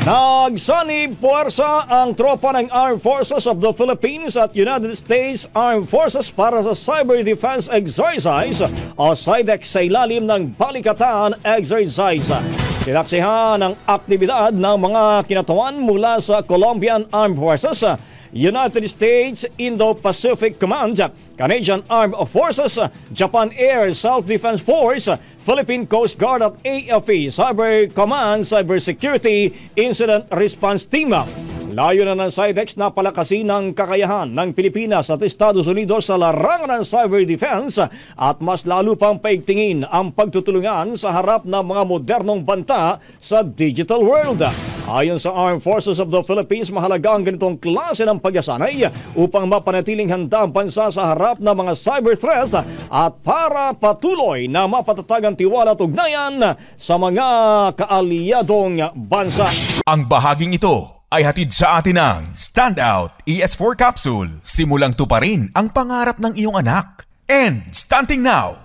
Nagsanib puwersa ang tropa ng Armed Forces of the Philippines at United States Armed Forces para sa Cyber Defense Exercise o SIDEX sa ilalim ng Balikatan Exercise. Tinaksihan ang aktibidad ng mga kinatawan mula sa Colombian Armed Forces, United States Indo-Pacific Command, Canadian Armed Forces, Japan Air Self-Defense Force, Philippine Coast Guard at AFP Cyber Command Cybersecurity Incident Response Team. Layo na ng SIDEX na palakasin ang kakayahan ng Pilipinas at Estados Unidos sa larangan ng cyber defense at mas lalo pang paigtingin ang pagtutulungan sa harap ng mga modernong banta sa digital world. Ayon sa Armed Forces of the Philippines, mahalaga ang ganitong klase ng pagyasanay upang mapanatiling handa ang bansa sa harap ng mga cyber threats at para patuloy na mapatatag ang tiwala at ugnayan sa mga kaalyadong bansa. Ang bahaging ito ay hatid sa atin ng Standout ES4 Capsule. Simulang tuparin ang pangarap ng iyong anak. And starting now,